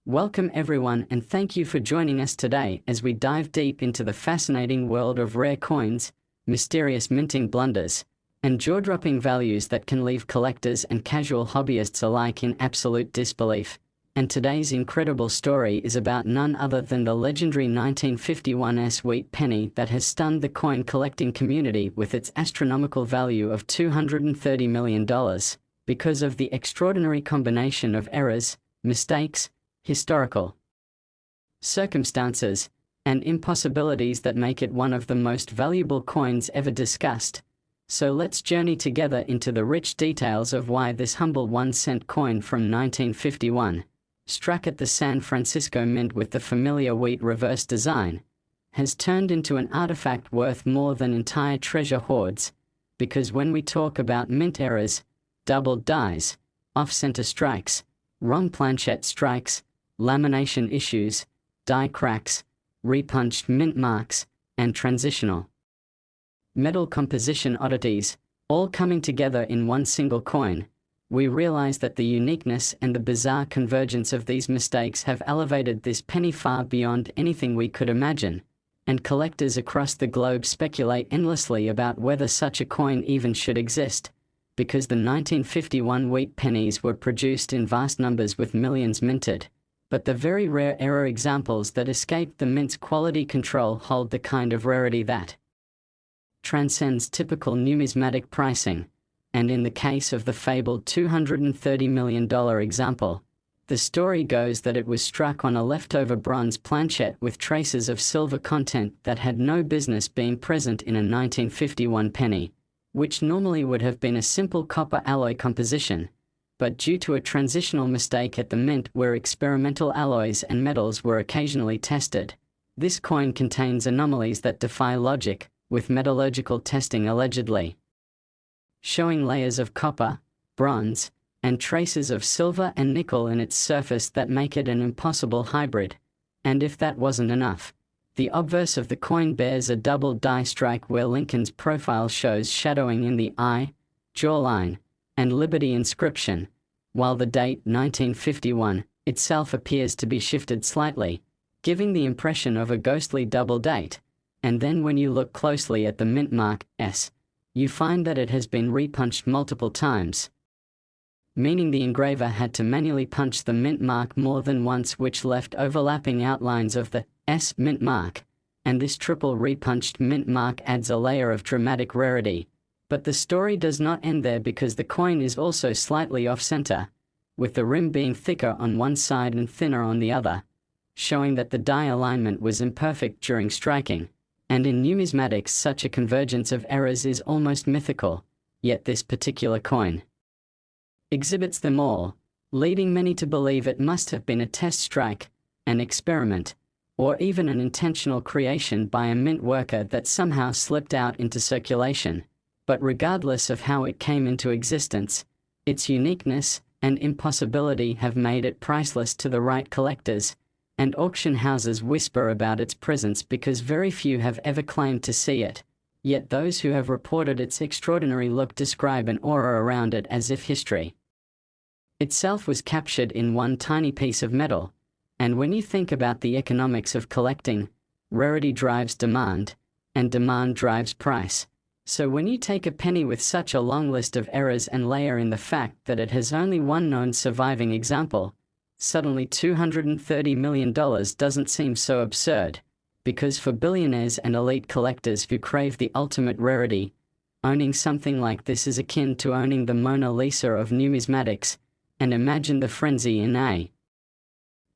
Welcome everyone, and thank you for joining us today as we dive deep into the fascinating world of rare coins, mysterious minting blunders, and jaw-dropping values that can leave collectors and casual hobbyists alike in absolute disbelief. And today's incredible story is about none other than the legendary 1951 sweet penny that has stunned the coin collecting community with its astronomical value of $230 million, because of the extraordinary combination of errors, mistakes, historical circumstances, and impossibilities that make it one of the most valuable coins ever discussed. So let's journey together into the rich details of why this humble 1-cent coin from 1951, struck at the San Francisco Mint with the familiar wheat reverse design, has turned into an artifact worth more than entire treasure hoards. Because when we talk about mint errors, doubled dies, off-center strikes, wrong planchette strikes, lamination issues, die cracks, repunched mint marks, and transitional metal composition oddities, all coming together in one single coin, we realize that the uniqueness and the bizarre convergence of these mistakes have elevated this penny far beyond anything we could imagine, and collectors across the globe speculate endlessly about whether such a coin even should exist, because the 1951 wheat pennies were produced in vast numbers with millions minted. But the very rare error examples that escaped the mint's quality control hold the kind of rarity that transcends typical numismatic pricing. And in the case of the fabled $230 million example, the story goes that it was struck on a leftover bronze planchette with traces of silver content that had no business being present in a 1951 penny, which normally would have been a simple copper alloy composition. But due to a transitional mistake at the mint where experimental alloys and metals were occasionally tested, this coin contains anomalies that defy logic, with metallurgical testing allegedly showing layers of copper, bronze, and traces of silver and nickel in its surface that make it an impossible hybrid. And if that wasn't enough, the obverse of the coin bears a double die strike where Lincoln's profile shows shadowing in the eye, jawline, and Liberty inscription, while the date 1951 itself appears to be shifted slightly, giving the impression of a ghostly double date. And then when you look closely at the mint mark S, you find that it has been repunched multiple times, meaning the engraver had to manually punch the mint mark more than once, which left overlapping outlines of the S mint mark, and this triple repunched mint mark adds a layer of dramatic rarity. But the story does not end there, because the coin is also slightly off-center, with the rim being thicker on one side and thinner on the other, showing that the die alignment was imperfect during striking. And in numismatics, such a convergence of errors is almost mythical, yet this particular coin exhibits them all, leading many to believe it must have been a test strike, an experiment, or even an intentional creation by a mint worker that somehow slipped out into circulation. But regardless of how it came into existence, its uniqueness and impossibility have made it priceless to the right collectors, and auction houses whisper about its presence because very few have ever claimed to see it. Yet those who have reported its extraordinary look describe an aura around it as if history itself was captured in one tiny piece of metal. And when you think about the economics of collecting, rarity drives demand, and demand drives price. So when you take a penny with such a long list of errors and layer in the fact that it has only one known surviving example, suddenly $230 million doesn't seem so absurd. Because for billionaires and elite collectors who crave the ultimate rarity, owning something like this is akin to owning the Mona Lisa of numismatics. And imagine the frenzy in a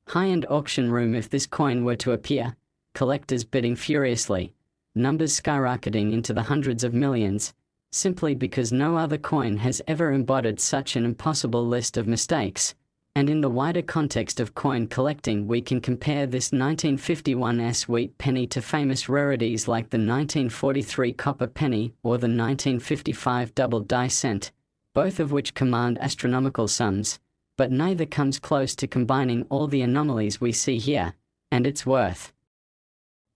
high-end auction room if this coin were to appear, collectors bidding furiously, numbers skyrocketing into the hundreds of millions, simply because no other coin has ever embodied such an impossible list of mistakes. And in the wider context of coin collecting, we can compare this 1951 sweet penny to famous rarities like the 1943 copper penny or the 1955 double die cent, both of which command astronomical sums, but neither comes close to combining all the anomalies we see here, and it's worth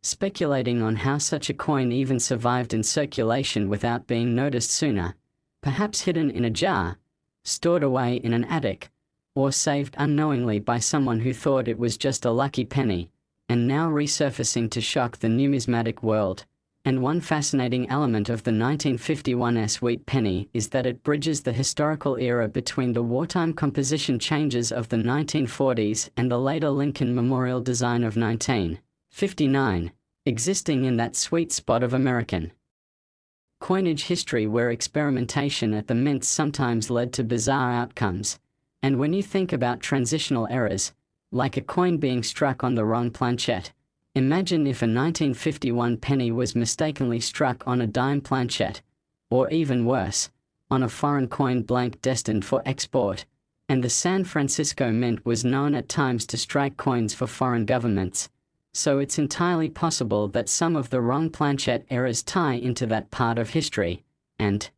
speculating on how such a coin even survived in circulation without being noticed sooner, perhaps hidden in a jar, stored away in an attic, or saved unknowingly by someone who thought it was just a lucky penny, and now resurfacing to shock the numismatic world. And one fascinating element of the 1951 wheat penny is that it bridges the historical era between the wartime composition changes of the 1940s and the later Lincoln Memorial design of 1959, existing in that sweet spot of American coinage history where experimentation at the mints sometimes led to bizarre outcomes. And when you think about transitional errors, like a coin being struck on the wrong planchette, imagine if a 1951 penny was mistakenly struck on a dime planchette, or even worse, on a foreign coin blank destined for export. And the San Francisco Mint was known at times to strike coins for foreign governments, so it's entirely possible that some of the wrong planchette errors tie into that part of history, and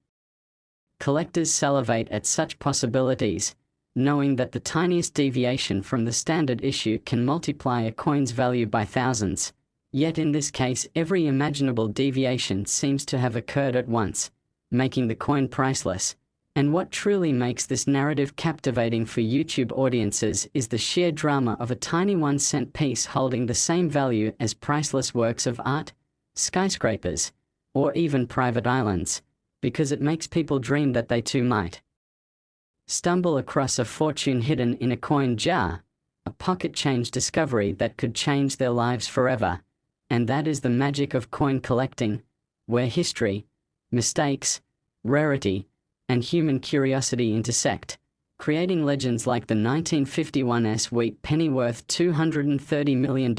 collectors salivate at such possibilities, knowing that the tiniest deviation from the standard issue can multiply a coin's value by thousands. Yet in this case, every imaginable deviation seems to have occurred at once, making the coin priceless. And what truly makes this narrative captivating for YouTube audiences is the sheer drama of a tiny 1-cent piece holding the same value as priceless works of art, skyscrapers, or even private islands, because it makes people dream that they too might stumble across a fortune hidden in a coin jar, a pocket change discovery that could change their lives forever. And that is the magic of coin collecting, where history, mistakes, rarity, and human curiosity intersect, creating legends like the 1951 wheat penny worth $230 million.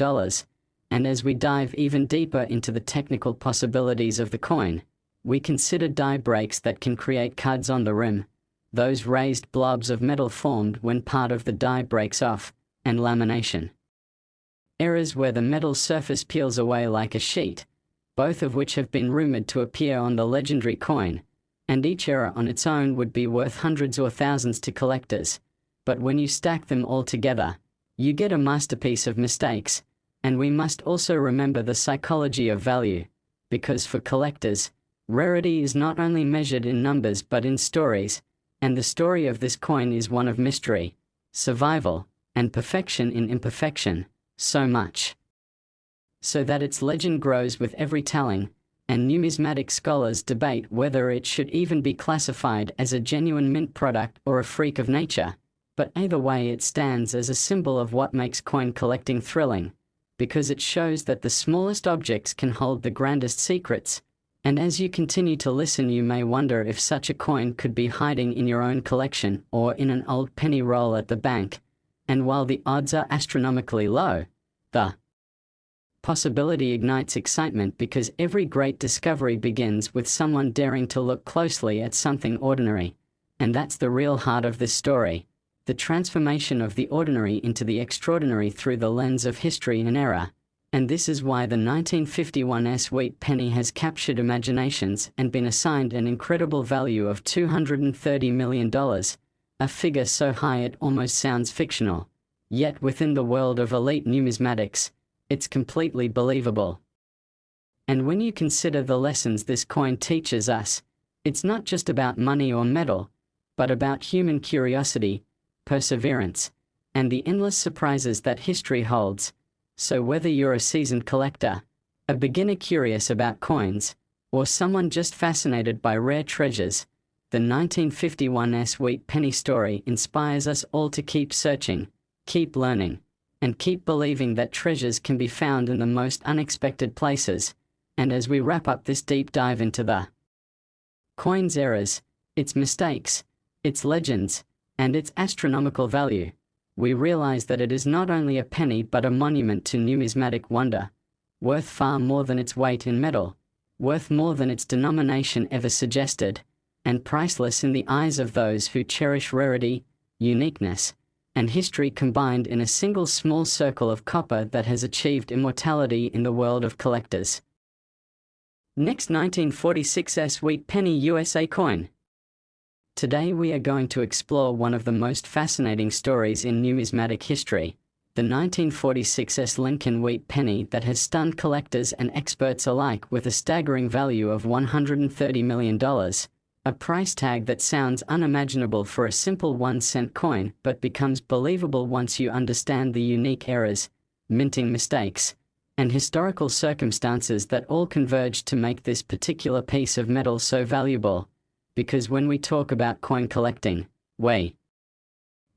And as we dive even deeper into the technical possibilities of the coin, we consider die breaks that can create cuds on the rim, those raised blobs of metal formed when part of the die breaks off, and lamination errors where the metal surface peels away like a sheet, both of which have been rumored to appear on the legendary coin, and each error on its own would be worth hundreds or thousands to collectors. But when you stack them all together, you get a masterpiece of mistakes. And we must also remember the psychology of value, because for collectors, rarity is not only measured in numbers but in stories, and the story of this coin is one of mystery, survival, and perfection in imperfection, so much so that its legend grows with every telling, and numismatic scholars debate whether it should even be classified as a genuine mint product or a freak of nature. But either way, it stands as a symbol of what makes coin collecting thrilling, because it shows that the smallest objects can hold the grandest secrets. And as you continue to listen, you may wonder if such a coin could be hiding in your own collection or in an old penny roll at the bank. And while the odds are astronomically low, the possibility ignites excitement, because every great discovery begins with someone daring to look closely at something ordinary. And that's the real heart of this story, the transformation of the ordinary into the extraordinary through the lens of history and error. And this is why the 1951 wheat penny has captured imaginations and been assigned an incredible value of $230 million, a figure so high it almost sounds fictional. Yet within the world of elite numismatics, it's completely believable. And when you consider the lessons this coin teaches us, it's not just about money or metal, but about human curiosity, perseverance, and the endless surprises that history holds. So whether you're a seasoned collector, a beginner curious about coins, or someone just fascinated by rare treasures, the 1951 wheat penny story inspires us all to keep searching, keep learning, and keep believing that treasures can be found in the most unexpected places. And as we wrap up this deep dive into the coin's errors, its mistakes, its legends, and its astronomical value, we realize that it is not only a penny but a monument to numismatic wonder, worth far more than its weight in metal, worth more than its denomination ever suggested, and priceless in the eyes of those who cherish rarity, uniqueness, and history combined in a single small circle of copper that has achieved immortality in the world of collectors. Next, 1946 wheat penny USA coin. Today we are going to explore one of the most fascinating stories in numismatic history, the 1946 Lincoln wheat penny that has stunned collectors and experts alike with a staggering value of $130 million. A price tag that sounds unimaginable for a simple 1-cent coin but becomes believable once you understand the unique errors, minting mistakes, and historical circumstances that all converge to make this particular piece of metal so valuable. Because when we talk about coin collecting, we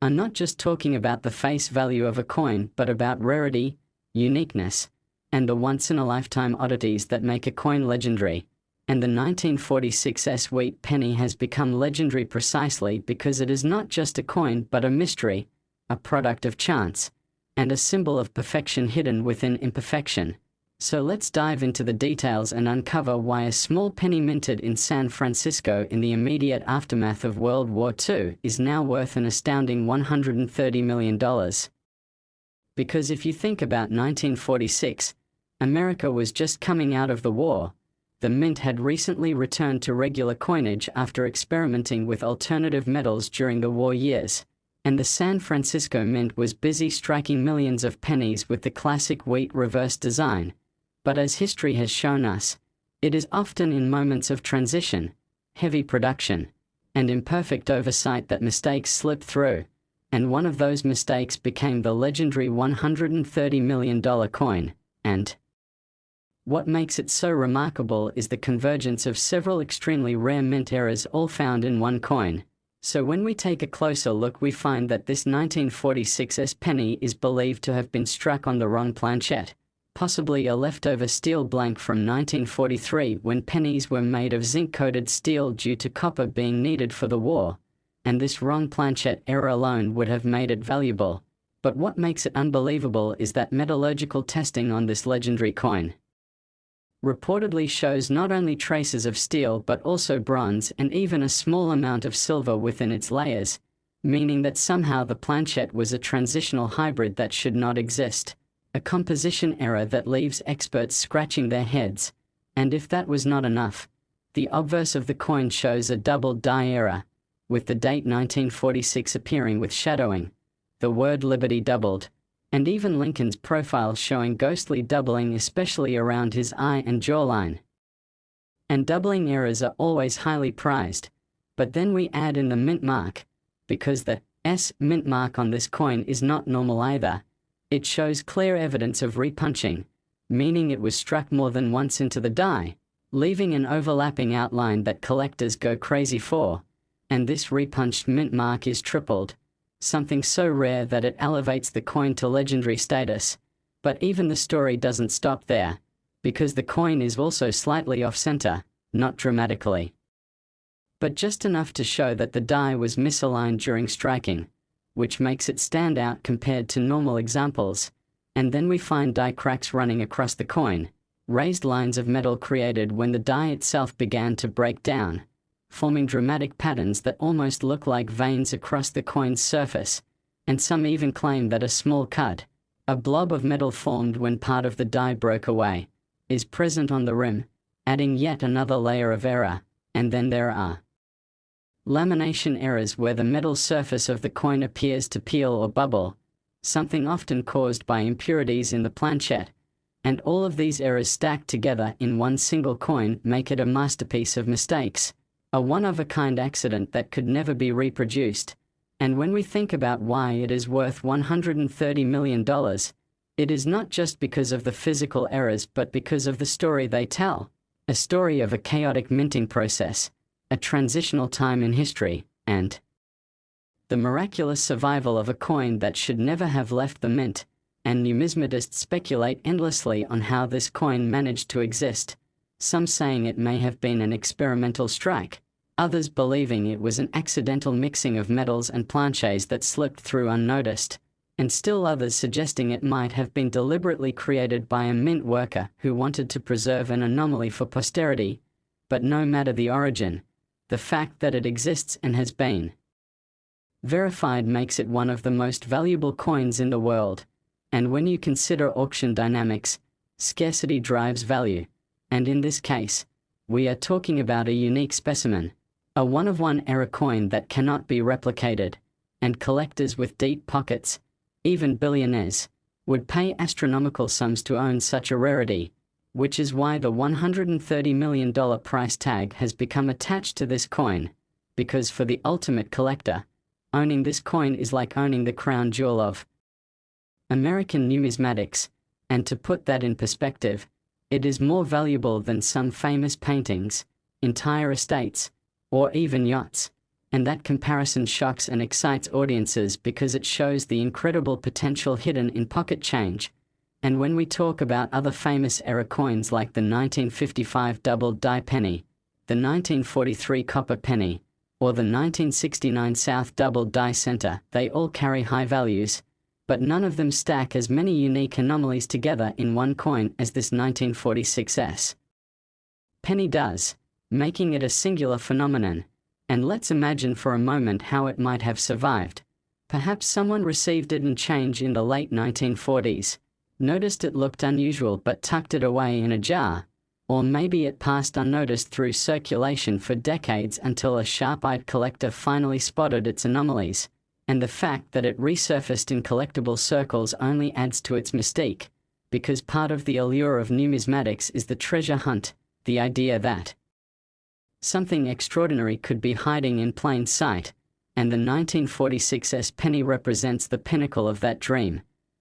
are not just talking about the face value of a coin but about rarity, uniqueness, and the once-in-a-lifetime oddities that make a coin legendary. And the 1946's wheat penny has become legendary precisely because it is not just a coin but a mystery, a product of chance, and a symbol of perfection hidden within imperfection. So let's dive into the details and uncover why a small penny minted in San Francisco in the immediate aftermath of World War II is now worth an astounding $130 million. Because if you think about 1946, America was just coming out of the war. The mint had recently returned to regular coinage after experimenting with alternative metals during the war years, and the San Francisco Mint was busy striking millions of pennies with the classic wheat reverse design. But as history has shown us, it is often in moments of transition, heavy production, and imperfect oversight that mistakes slip through, and one of those mistakes became the legendary $130 million coin. And what makes it so remarkable is the convergence of several extremely rare mint errors all found in one coin. So when we take a closer look, we find that this 1946's penny is believed to have been struck on the wrong planchette, possibly a leftover steel blank from 1943 when pennies were made of zinc-coated steel due to copper being needed for the war, and this wrong planchette error alone would have made it valuable. But what makes it unbelievable is that metallurgical testing on this legendary coin reportedly shows not only traces of steel but also bronze and even a small amount of silver within its layers, meaning that somehow the planchette was a transitional hybrid that should not exist, a composition error that leaves experts scratching their heads. And if that was not enough, the obverse of the coin shows a double die error, with the date 1946 appearing with shadowing, the word Liberty doubled, and even Lincoln's profile showing ghostly doubling, especially around his eye and jawline. And doubling errors are always highly prized, but then we add in the mint mark, because the S mint mark on this coin is not normal either. It shows clear evidence of repunching, meaning it was struck more than once into the die, leaving an overlapping outline that collectors go crazy for. And this repunched mint mark is tripled, something so rare that it elevates the coin to legendary status. But even the story doesn't stop there, because the coin is also slightly off-center, not dramatically, but just enough to show that the die was misaligned during striking, which makes it stand out compared to normal examples. And then we find die cracks running across the coin, raised lines of metal created when the die itself began to break down, forming dramatic patterns that almost look like veins across the coin's surface, and some even claim that a small cut, a blob of metal formed when part of the die broke away, is present on the rim, adding yet another layer of error. And then there are lamination errors where the metal surface of the coin appears to peel or bubble, something often caused by impurities in the planchette, and all of these errors stacked together in one single coin make it a masterpiece of mistakes, a one-of-a-kind accident that could never be reproduced. And when we think about why it is worth $130 million, it is not just because of the physical errors but because of the story they tell, a story of a chaotic minting process, a transitional time in history, and the miraculous survival of a coin that should never have left the mint. And numismatists speculate endlessly on how this coin managed to exist, some saying it may have been an experimental strike, others believing it was an accidental mixing of metals and planchets that slipped through unnoticed, and still others suggesting it might have been deliberately created by a mint worker who wanted to preserve an anomaly for posterity. But no matter the origin, the fact that it exists and has been verified makes it one of the most valuable coins in the world. And when you consider auction dynamics, scarcity drives value. And in this case, we are talking about a unique specimen, a one-of-one error coin that cannot be replicated, and collectors with deep pockets, even billionaires, would pay astronomical sums to own such a rarity. which is why the $130 million price tag has become attached to this coin, because for the ultimate collector, owning this coin is like owning the crown jewel of American numismatics, and to put that in perspective, it is more valuable than some famous paintings, entire estates, or even yachts. And that comparison shocks and excites audiences because it shows the incredible potential hidden in pocket change. And when we talk about other famous era coins like the 1955 double-die penny, the 1943 copper penny, or the 1969 South double-die center, they all carry high values, but none of them stack as many unique anomalies together in one coin as this 1946's penny does, making it a singular phenomenon. And let's imagine for a moment how it might have survived. Perhaps someone received it in change in the late 1940s, noticed it looked unusual but tucked it away in a jar, or maybe it passed unnoticed through circulation for decades until a sharp-eyed collector finally spotted its anomalies, and the fact that it resurfaced in collectible circles only adds to its mystique, because part of the allure of numismatics is the treasure hunt, the idea that something extraordinary could be hiding in plain sight, and the 1946's penny represents the pinnacle of that dream.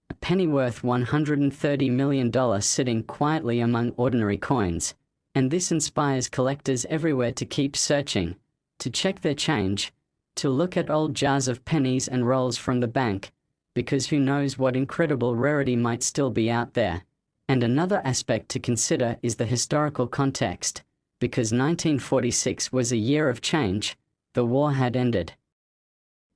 A penny worth $130 million sitting quietly among ordinary coins, and this inspires collectors everywhere to keep searching, to check their change, to look at old jars of pennies and rolls from the bank, because who knows what incredible rarity might still be out there. And another aspect to consider is the historical context, because 1946 was a year of change. The war had ended.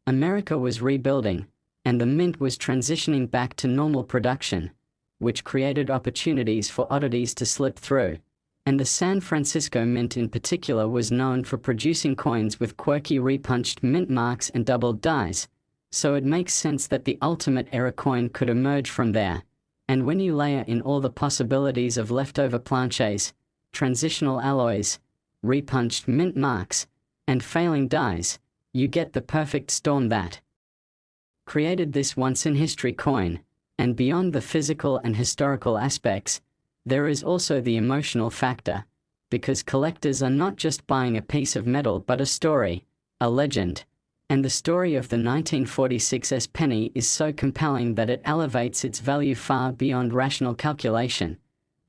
America was rebuilding, and the mint was transitioning back to normal production, which created opportunities for oddities to slip through. And the San Francisco Mint in particular was known for producing coins with quirky repunched mint marks and doubled dies, so it makes sense that the ultimate era coin could emerge from there. And when you layer in all the possibilities of leftover planches, transitional alloys, repunched mint marks, and failing dies, you get the perfect storm that created this once-in-history coin. And beyond the physical and historical aspects, there is also the emotional factor, because collectors are not just buying a piece of metal but a story, a legend. And the story of the 1946's penny is so compelling that it elevates its value far beyond rational calculation.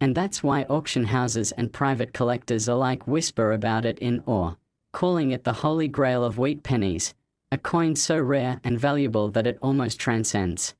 And that's why auction houses and private collectors alike whisper about it in awe, calling it the holy grail of wheat pennies, a coin so rare and valuable that it almost transcends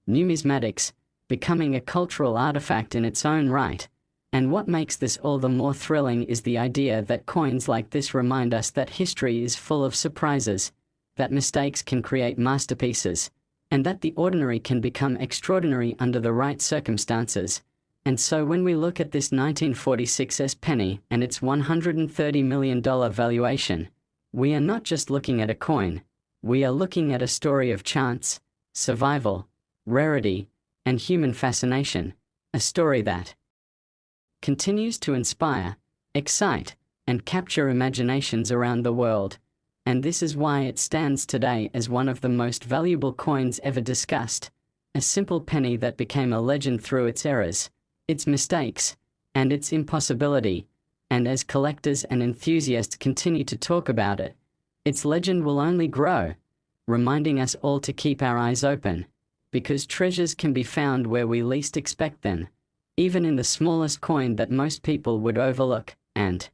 numismatics, becoming a cultural artifact in its own right. And what makes this all the more thrilling is the idea that coins like this remind us that history is full of surprises, that mistakes can create masterpieces, and that the ordinary can become extraordinary under the right circumstances. And so when we look at this 1946's penny and its $130 million valuation, we are not just looking at a coin, we are looking at a story of chance, survival, rarity, and human fascination, a story that continues to inspire, excite, and capture imaginations around the world. And this is why it stands today as one of the most valuable coins ever discussed, a simple penny that became a legend through its errors, its mistakes, and its impossibility. And as collectors and enthusiasts continue to talk about it, its legend will only grow, reminding us all to keep our eyes open, because treasures can be found where we least expect them, even in the smallest coin that most people would overlook. And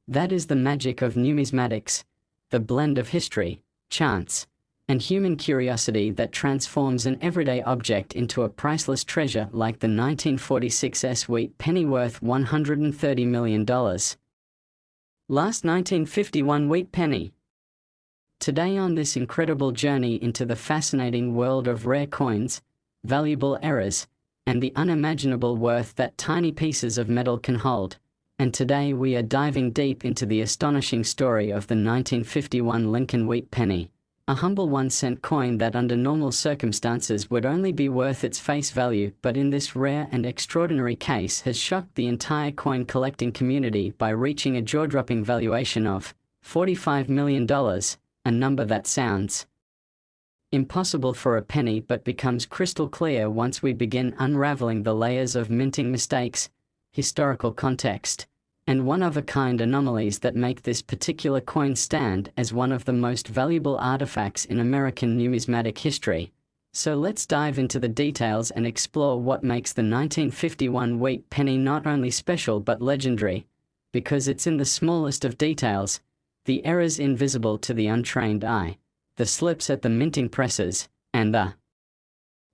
that is the magic of numismatics, the blend of history, chance, and human curiosity that transforms an everyday object into a priceless treasure like the 1946's wheat penny worth $130 million. Last 1951 wheat penny. Today on this incredible journey into the fascinating world of rare coins, valuable errors, and the unimaginable worth that tiny pieces of metal can hold. And today we are diving deep into the astonishing story of the 1951 Lincoln wheat penny, a humble 1-cent coin that under normal circumstances would only be worth its face value, but in this rare and extraordinary case has shocked the entire coin collecting community by reaching a jaw-dropping valuation of $45 million, a number that sounds Impossible for a penny, but becomes crystal clear once we begin unraveling the layers of minting mistakes, historical context, and one-of-a-kind anomalies that make this particular coin stand as one of the most valuable artifacts in American numismatic history. So let's dive into the details and explore what makes the 1951 wheat penny not only special but legendary, because it's in the smallest of details, the errors invisible to the untrained eye, the slips at the minting presses, and the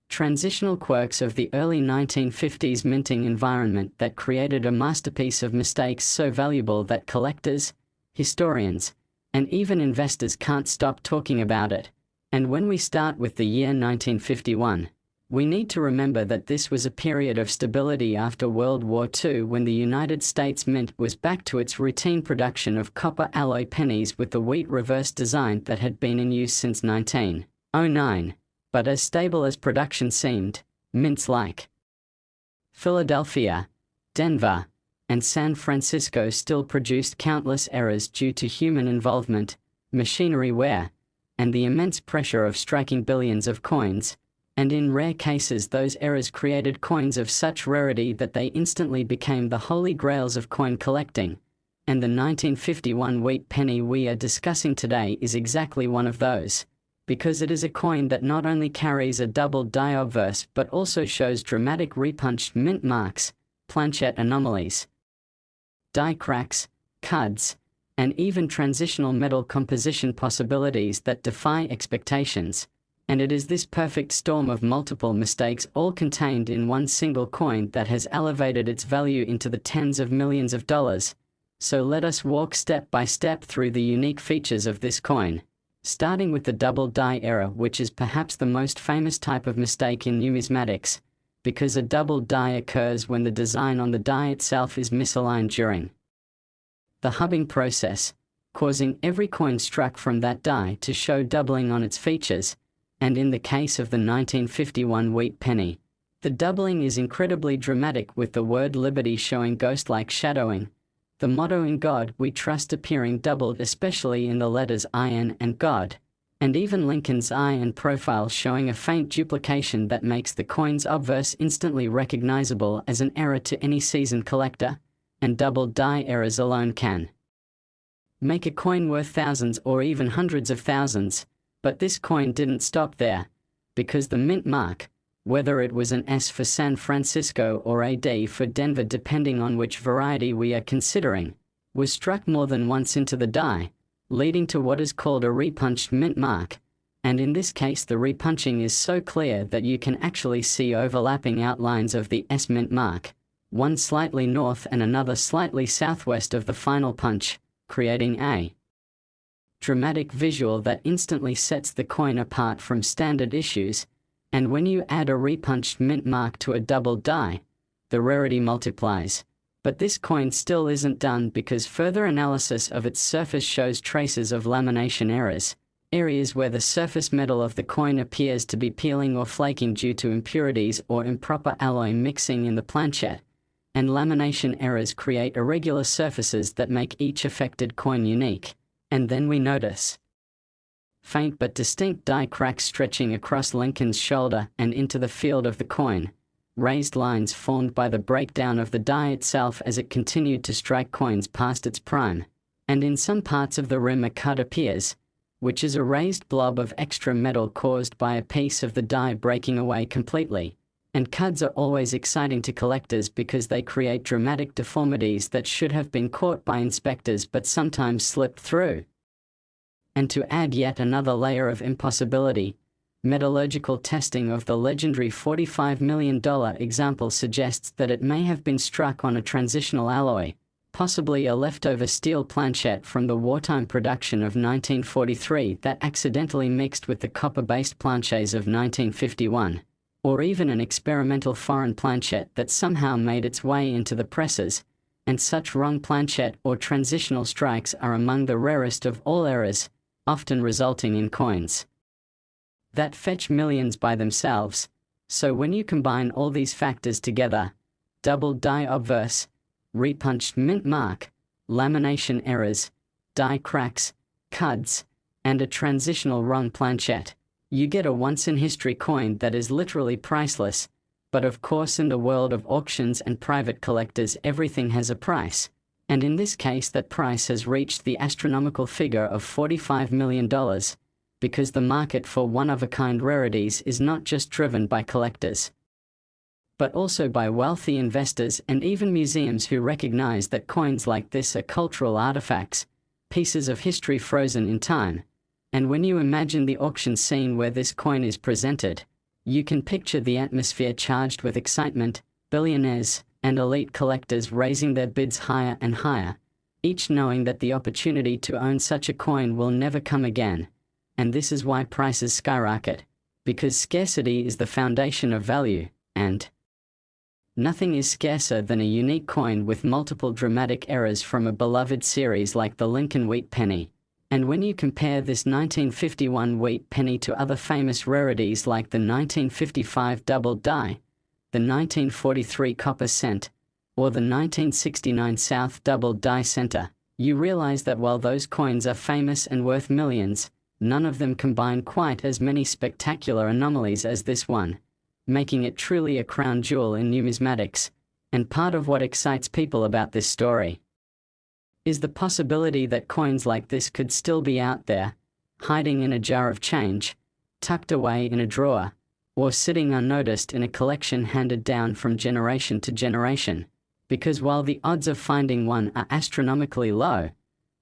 transitional quirks of the early 1950s minting environment that created a masterpiece of mistakes so valuable that collectors, historians, and even investors can't stop talking about it. And when we start with the year 1951, we need to remember that this was a period of stability after World War II, when the United States Mint was back to its routine production of copper alloy pennies with the wheat reverse design that had been in use since 1909. But as stable as production seemed, mints like Philadelphia, Denver, and San Francisco still produced countless errors due to human involvement, machinery wear, and the immense pressure of striking billions of coins. And in rare cases those errors created coins of such rarity that they instantly became the holy grails of coin collecting. And the 1951 wheat penny we are discussing today is exactly one of those, because it is a coin that not only carries a double die obverse but also shows dramatic repunched mint marks, planchette anomalies, die cracks, cuds, and even transitional metal composition possibilities that defy expectations. And it is this perfect storm of multiple mistakes all contained in one single coin that has elevated its value into the tens of millions of dollars. So let us walk step by step through the unique features of this coin, starting with the double die error, which is perhaps the most famous type of mistake in numismatics, because a double die occurs when the design on the die itself is misaligned during the hubbing process, causing every coin struck from that die to show doubling on its features. And in the case of the 1951 wheat penny, the doubling is incredibly dramatic, with the word liberty showing ghost-like shadowing, the motto "In God We Trust" appearing doubled, especially in the letters IN and God, and even Lincoln's I and profile showing a faint duplication that makes the coin's obverse instantly recognizable as an error to any seasoned collector. And double die errors alone can make a coin worth thousands or even hundreds of thousands. But this coin didn't stop there, because the mint mark, whether it was an S for San Francisco or a D for Denver depending on which variety we are considering, was struck more than once into the die, leading to what is called a repunched mint mark. And in this case the repunching is so clear that you can actually see overlapping outlines of the S mint mark, one slightly north and another slightly southwest of the final punch, creating a dramatic visual that instantly sets the coin apart from standard issues. And when you add a repunched mint mark to a double die, the rarity multiplies. But this coin still isn't done, because further analysis of its surface shows traces of lamination errors, areas where the surface metal of the coin appears to be peeling or flaking due to impurities or improper alloy mixing in the planchette. And lamination errors create irregular surfaces that make each affected coin unique. And then we notice faint but distinct die cracks stretching across Lincoln's shoulder and into the field of the coin, raised lines formed by the breakdown of the die itself as it continued to strike coins past its prime. And in some parts of the rim a cut appears, which is a raised blob of extra metal caused by a piece of the die breaking away completely. And cuds are always exciting to collectors because they create dramatic deformities that should have been caught by inspectors but sometimes slip through. And to add yet another layer of impossibility, metallurgical testing of the legendary $45 million example suggests that it may have been struck on a transitional alloy, possibly a leftover steel planchette from the wartime production of 1943 that accidentally mixed with the copper-based planchets of 1951. Or even an experimental foreign planchette that somehow made its way into the presses. And such wrong planchette or transitional strikes are among the rarest of all errors, often resulting in coins that fetch millions by themselves. So when you combine all these factors together, double die obverse, repunched mint mark, lamination errors, die cracks, cuds, and a transitional wrong planchette, You get a once-in-history coin that is literally priceless, but of course in the world of auctions and private collectors everything has a price, and in this case that price has reached the astronomical figure of $45 million, because the market for one-of-a-kind rarities is not just driven by collectors, but also by wealthy investors and even museums who recognize that coins like this are cultural artifacts, pieces of history frozen in time. And when you imagine the auction scene where this coin is presented, you can picture the atmosphere charged with excitement, billionaires and elite collectors raising their bids higher and higher, each knowing that the opportunity to own such a coin will never come again. And this is why prices skyrocket, because scarcity is the foundation of value, and nothing is scarcer than a unique coin with multiple dramatic eras from a beloved series like the Lincoln wheat penny. And when you compare this 1951 wheat penny to other famous rarities like the 1955 double die, the 1943 copper cent, or the 1969 South double die center, you realize that while those coins are famous and worth millions, none of them combine quite as many spectacular anomalies as this one, making it truly a crown jewel in numismatics. And part of what excites people about this story is the possibility that coins like this could still be out there, hiding in a jar of change, tucked away in a drawer, or sitting unnoticed in a collection handed down from generation to generation. Because while the odds of finding one are astronomically low,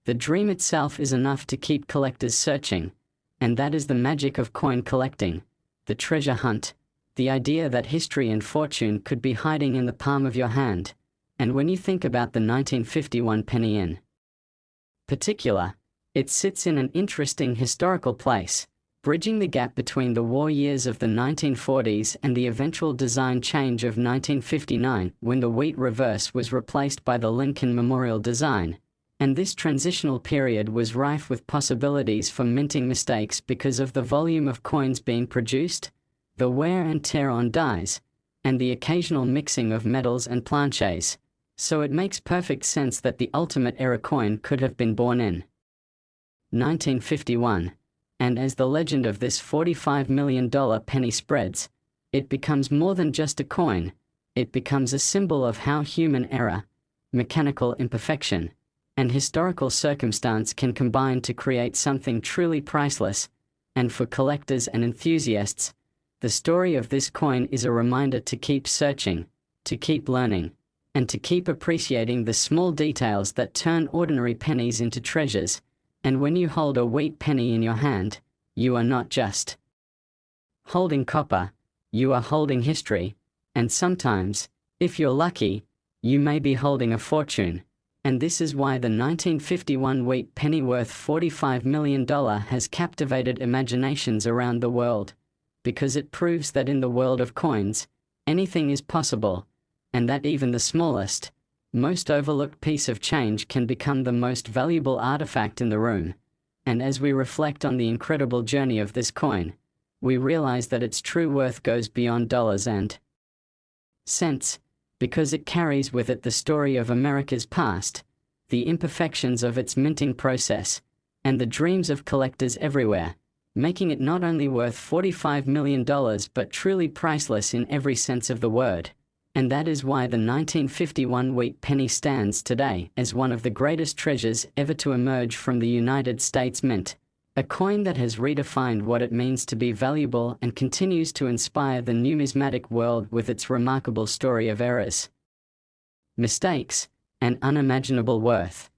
the dream itself is enough to keep collectors searching. And that is the magic of coin collecting, the treasure hunt, the idea that history and fortune could be hiding in the palm of your hand. And when you think about the 1951 penny in particular, it sits in an interesting historical place, bridging the gap between the war years of the 1940s and the eventual design change of 1959 when the wheat reverse was replaced by the Lincoln Memorial design. And this transitional period was rife with possibilities for minting mistakes because of the volume of coins being produced, the wear and tear on dies, and the occasional mixing of metals and planches. So it makes perfect sense that the ultimate era coin could have been born in 1951. And as the legend of this $45 million penny spreads, it becomes more than just a coin. It becomes a symbol of how human error, mechanical imperfection, and historical circumstance can combine to create something truly priceless. And for collectors and enthusiasts, the story of this coin is a reminder to keep searching, to keep learning, and to keep appreciating the small details that turn ordinary pennies into treasures. And when you hold a wheat penny in your hand, you are not just holding copper, you are holding history, and sometimes, if you're lucky, you may be holding a fortune. And this is why the 1951 wheat penny worth $45 million has captivated imaginations around the world, because it proves that in the world of coins, anything is possible, and that even the smallest, most overlooked piece of change can become the most valuable artifact in the room. And as we reflect on the incredible journey of this coin, we realize that its true worth goes beyond dollars and cents, because it carries with it the story of America's past, the imperfections of its minting process, and the dreams of collectors everywhere, making it not only worth $45 million but truly priceless in every sense of the word. And that is why the 1951 wheat penny stands today as one of the greatest treasures ever to emerge from the United States Mint, a coin that has redefined what it means to be valuable and continues to inspire the numismatic world with its remarkable story of errors, mistakes, and unimaginable worth.